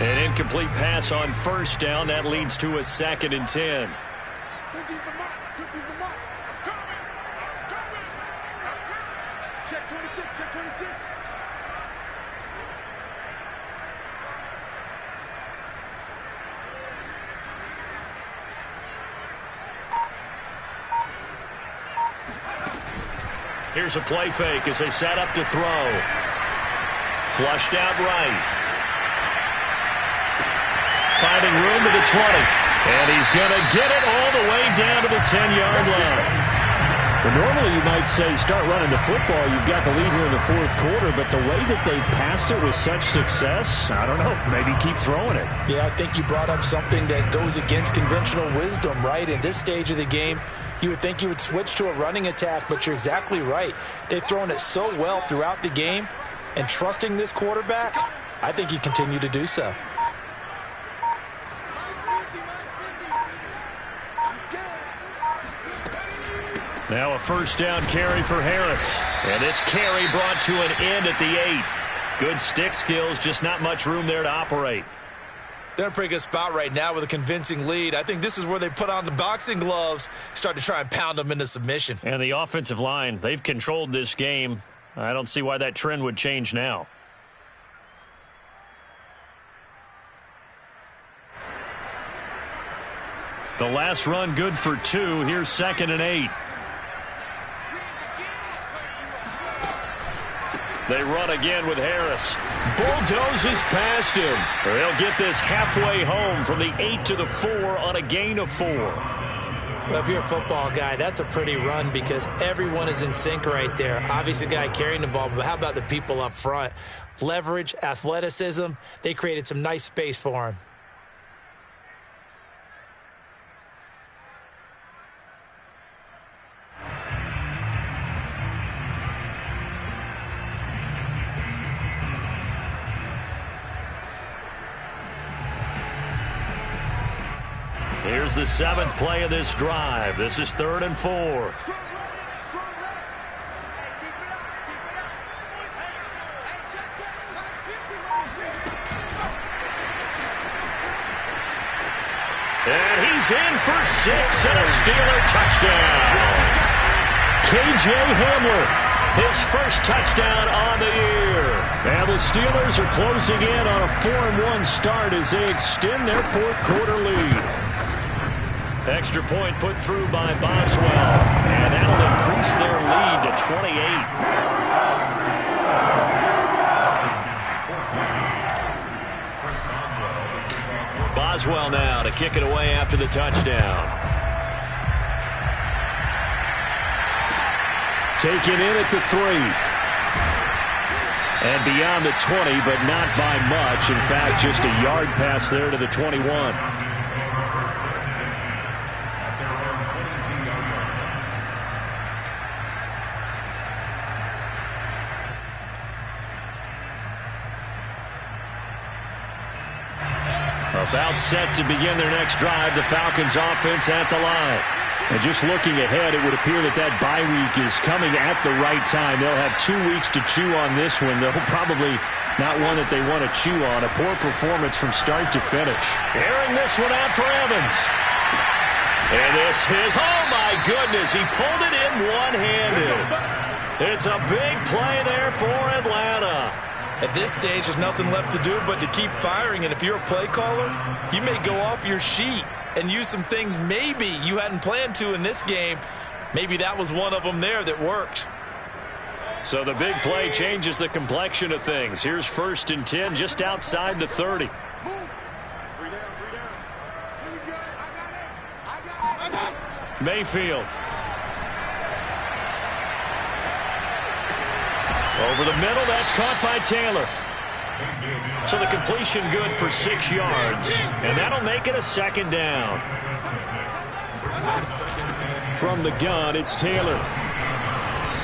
An incomplete pass on first down. That leads to a 2nd and 10. Check 26, check 26. Here's a play fake as they set up to throw. Flushed out right. Finding room to the 20. And he's going to get it all the way down to the 10-yard line. Well, normally you might say start running the football. You've got the lead here in the fourth quarter, but the way that they passed it with such success, I don't know, maybe keep throwing it. Yeah, I think you brought up something that goes against conventional wisdom, right? In this stage of the game, you would think you would switch to a running attack, but you're exactly right. They've thrown it so well throughout the game, and trusting this quarterback, I think you continue to do so. Now a first down carry for Harris. And this carry brought to an end at the 8. Good stick skills, just not much room there to operate. They're in a pretty good spot right now with a convincing lead. I think this is where they put on the boxing gloves, start to try and pound them into submission. And the offensive line, they've controlled this game. I don't see why that trend would change now. The last run good for 2. Here's 2nd and 8. They run again with Harris. Bulldozes past him. They'll get this halfway home from the 8 to the 4 on a gain of 4. Well, if you're a football guy, that's a pretty run because everyone is in sync right there. Obviously, the guy carrying the ball, but how about the people up front? Leverage, athleticism, they created some nice space for him. Here's the 7th play of this drive. This is 3rd and 4. And he's in for 6 and a Steeler touchdown. K.J. Hamler, his first touchdown on the year. And the Steelers are closing in on a 4-1 start as they extend their fourth quarter lead. Extra point put through by Boswell, and that'll increase their lead to 28. Boswell now to kick it away after the touchdown. Taken in at the 3. And beyond the 20, but not by much. In fact, just a yard pass there to the 21. About set to begin their next drive, the Falcons offense at the line. And just looking ahead, it would appear that that bye week is coming at the right time. They'll have 2 weeks to chew on this one. They'll probably not one that they want to chew on. A poor performance from start to finish. Airing this one out for Evans. And this is, oh my goodness, he pulled it in one-handed. It's a big play there for Atlanta. At this stage, there's nothing left to do but to keep firing. And if you're a play caller, you may go off your sheet and use some things maybe you hadn't planned to in this game. Maybe that was one of them there that worked. So the big play changes the complexion of things. Here's 1st and 10 just outside the 30. Mayfield. Over the middle, that's caught by Taylor. So the completion good for 6 yards, and that'll make it a 2nd down. From the gun, it's Taylor.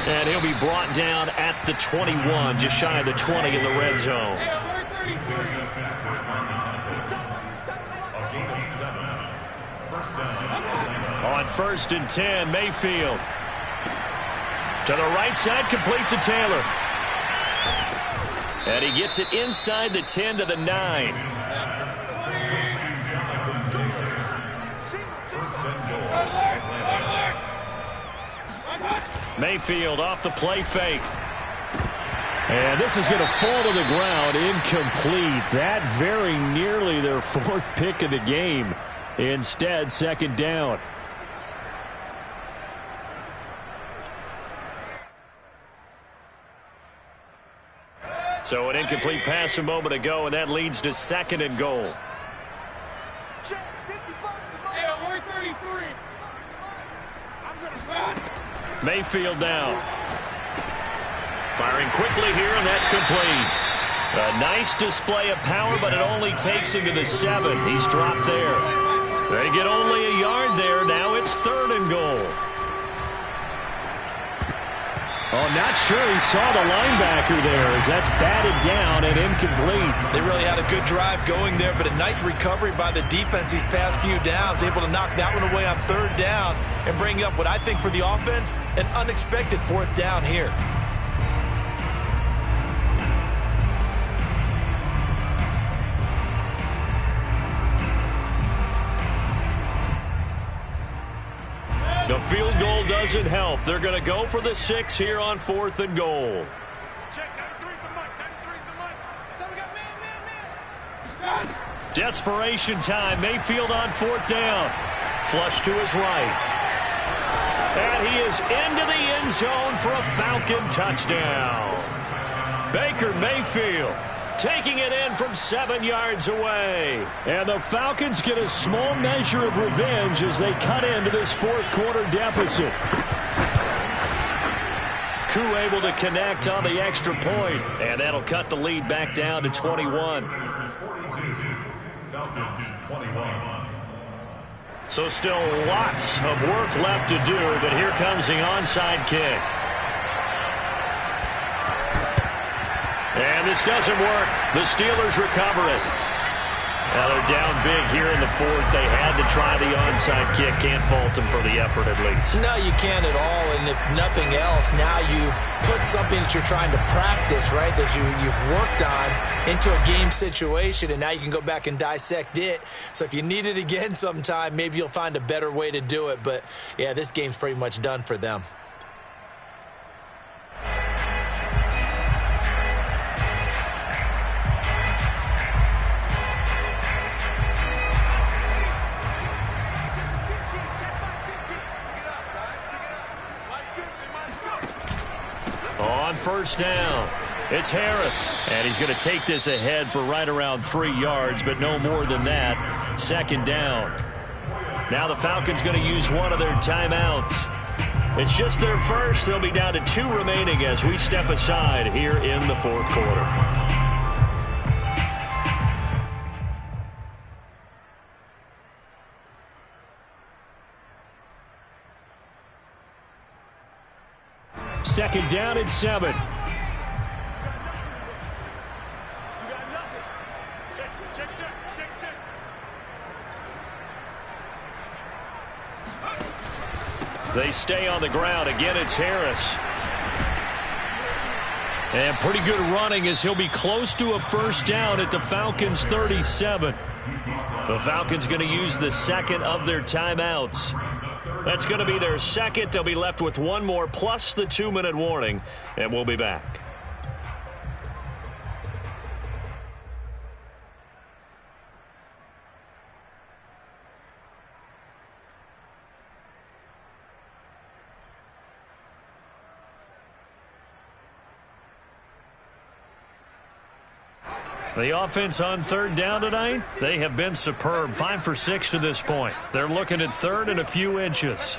And he'll be brought down at the 21, just shy of the 20 in the red zone. On 1st and 10, Mayfield. To the right side, complete to Taylor. And he gets it inside the 10 to the 9. Mayfield off the play fake. And this is going to fall to the ground, incomplete. That very nearly their 4th pick of the game. Instead, 2nd down. So an incomplete pass a moment ago, and that leads to 2nd and goal. Mayfield down. Firing quickly here, and that's complete. A nice display of power, but it only takes him to the 7. He's dropped there. They get only a yard there. Now it's 3rd and goal. Oh, not sure he saw the linebacker there as that's batted down and incomplete. They really had a good drive going there, but a nice recovery by the defense these past few downs, able to knock that one away on 3rd down and bring up what I think for the offense, an unexpected 4th down here. The field goal doesn't help. They're going to go for the 6 here on 4th and goal. Check, 93's the mic, 93's the mic. So we got man. Desperation time. Mayfield on 4th down. Flush to his right. And he is into the end zone for a Falcon touchdown. Baker Mayfield taking it in from 7 yards away. And the Falcons get a small measure of revenge as they cut into this 4th quarter deficit. Koo able to connect on the extra point, and that'll cut the lead back down to 21. So still lots of work left to do, but here comes the onside kick. And this doesn't work. The Steelers recover it. Now they're down big here in the 4th. They had to try the onside kick. Can't fault them for the effort at least. No, you can't at all. And if nothing else, now you've put something that you're trying to practice, right, that you've worked on into a game situation, and now you can go back and dissect it. So if you need it again sometime, maybe you'll find a better way to do it. But, yeah, this game's pretty much done for them. On 1st down, it's Harris. And he's going to take this ahead for right around 3 yards, but no more than that. 2nd down. Now the Falcons going to use one of their timeouts. It's just their first. They'll be down to 2 remaining as we step aside here in the 4th quarter. Second down and 7. You got nothing. Check. They stay on the ground. Again, it's Harris. And pretty good running as he'll be close to a first down at the Falcons' 37. The Falcons going to use the second of their timeouts. That's going to be their second. They'll be left with one more plus the 2-minute warning, and we'll be back. The offense on third down tonight, they have been superb. 5 for 6 to this point. They're looking at third and a few inches.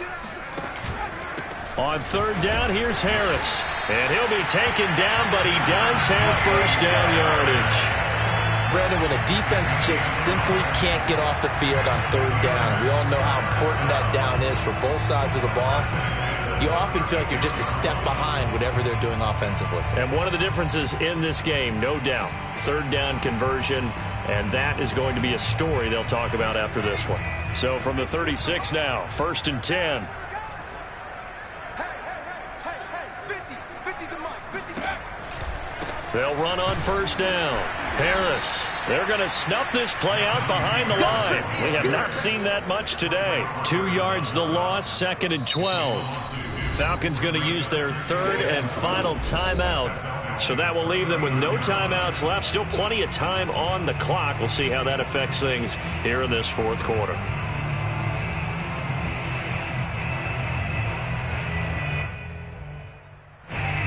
On third down, here's Harris. And he'll be taken down, but he does have first down yardage. Brandon, when a defense just simply can't get off the field on third down, and we all know how important that down is for both sides of the ball, you often feel like you're just a step behind whatever they're doing offensively. And one of the differences in this game, no doubt, third down conversion, and that is going to be a story they'll talk about after this one. So from the 36 now, 1st and 10. They'll run on first down. Harris. They're going to snuff this play out behind the line. We have not seen that much today. 2 yards the loss, 2nd and 12. Falcons going to use their third and final timeout. So that will leave them with no timeouts left. Still plenty of time on the clock. We'll see how that affects things here in this fourth quarter.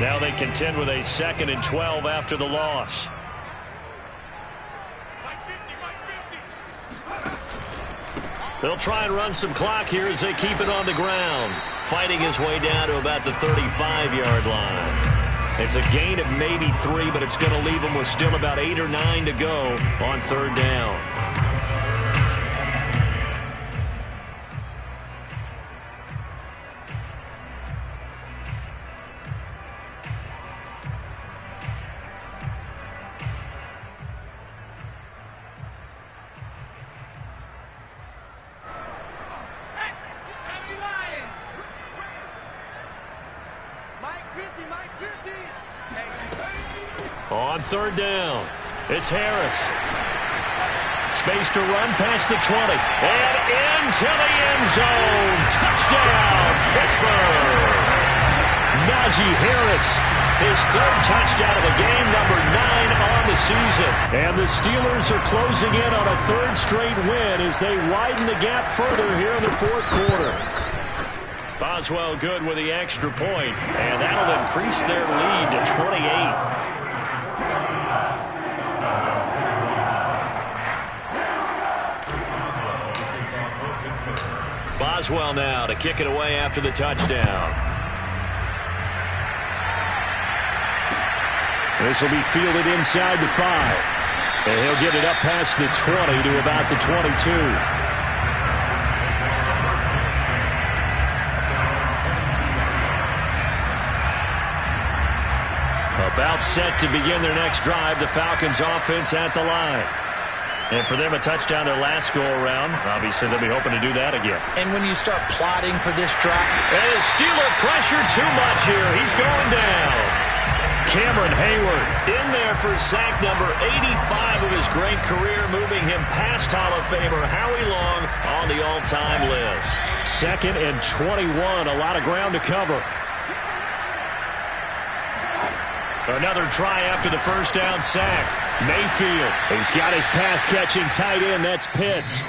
Now they contend with a 2nd and 12 after the loss. They'll try and run some clock here as they keep it on the ground. Fighting his way down to about the 35-yard line. It's a gain of maybe 3, but it's going to leave them with still about 8 or 9 to go on third down. On third down, it's Harris. Space to run past the 20. And into the end zone. Touchdown, Pittsburgh. Najee Harris, his 3rd touchdown of the game, number 9 on the season. And the Steelers are closing in on a 3rd straight win as they widen the gap further here in the fourth quarter. Boswell good with the extra point, and that'll increase their lead to 28. Boswell now to kick it away after the touchdown. This will be fielded inside the 5. And he'll get it up past the 20 to about the 22. About set to begin their next drive. The Falcons offense at the line. And for them, a touchdown their last go-around. Obviously, they'll be hoping to do that again. And when you start plotting for this drive. And Steeler pressure too much here. He's going down. Cameron Hayward in there for sack number 85 of his great career, moving him past Hall of Famer Howie Long on the all-time list. 2nd and 21. A lot of ground to cover. Another try after the first down sack. Mayfield. He's got his pass-catching tight end. That's Pitts.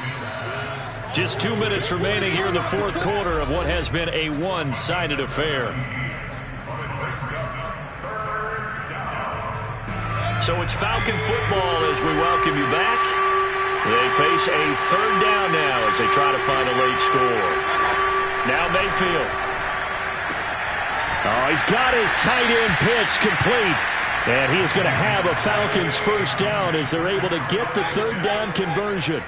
Just 2 minutes remaining here in the fourth quarter of what has been a one-sided affair. So it's Falcon football as we welcome you back. They face a third down now as they try to find a late score. Now Mayfield. Oh, he's got his tight end pitch complete. And he is going to have a Falcons first down as they're able to get the third down conversion.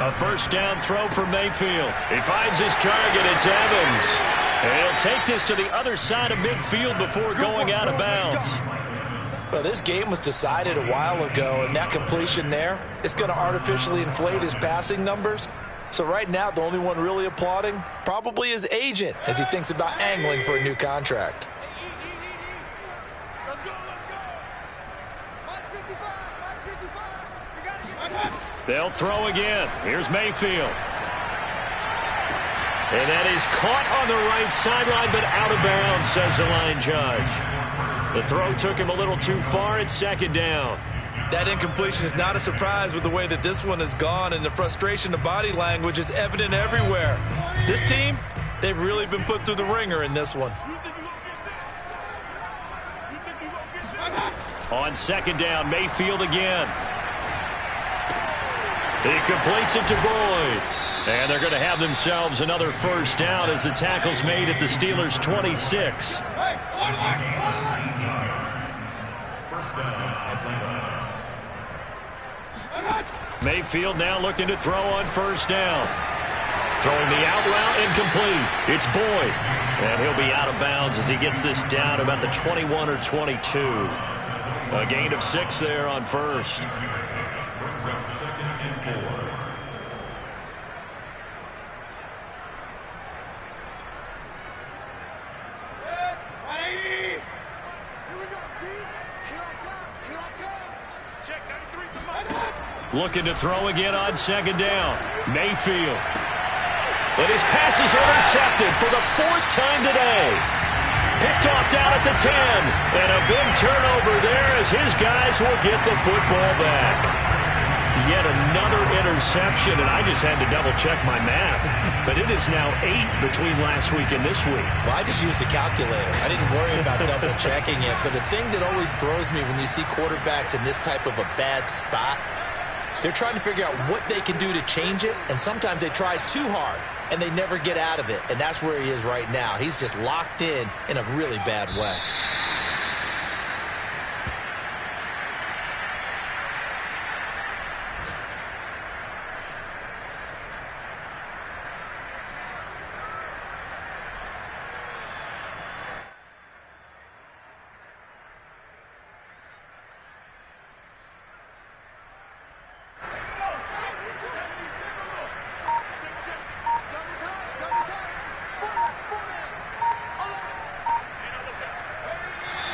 A first down throw for Mayfield. He finds his target. It's Evans. And he'll take this to the other side of midfield before going out of bounds. Well, this game was decided a while ago, and that completion there is going to artificially inflate his passing numbers. So right now, the only one really applauding probably his agent as he thinks about angling for a new contract. Let's go. 55. You got to get They'll throw again. Here's Mayfield. And that is caught on the right sideline, but out of bounds, says the line judge. The throw took him a little too far. It's second down. That incompletion is not a surprise with the way that this one has gone, and the frustration of body language is evident everywhere. This team, they've really been put through the ringer in this one. On second down, Mayfield again. He completes it to Boyd. And they're going to have themselves another first down as the tackle's made at the Steelers' 26. Mayfield now looking to throw on first down. Throwing the out route incomplete. It's Boyd. And he'll be out of bounds as he gets this down about the 21 or 22. A gain of 6 there on first. Brings up 2nd and 4. Looking to throw again on second down. Mayfield. And his pass is intercepted for the 4th time today. Picked off down at the 10. And a big turnover there as his guys will get the football back. Yet another interception, and I just had to double-check my math. But it is now 8 between last week and this week. Well, I just used a calculator. I didn't worry about double-checking it. But the thing that always throws me when you see quarterbacks in this type of a bad spot, they're trying to figure out what they can do to change it, and sometimes they try too hard, and they never get out of it, and that's where he is right now. He's just locked in a really bad way.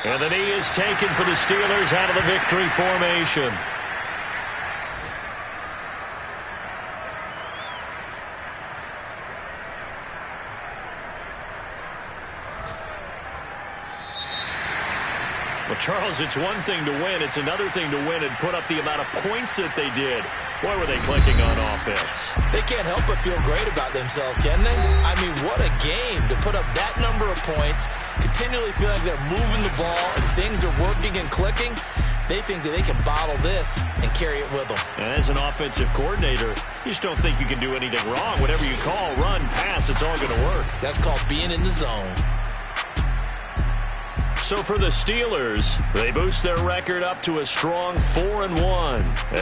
And the knee is taken for the Steelers out of the victory formation. Well, Charles, it's one thing to win. It's another thing to win and put up the amount of points that they did. Boy, were they clicking on offense. They can't help but feel great about themselves, can they? I mean, what a game to put up that number of points, continually feeling like they're moving the ball and things are working and clicking. They think that they can bottle this and carry it with them. And as an offensive coordinator, you just don't think you can do anything wrong. Whatever you call, run, pass, it's all going to work. That's called being in the zone. So for the Steelers, they boost their record up to a strong 4-1. And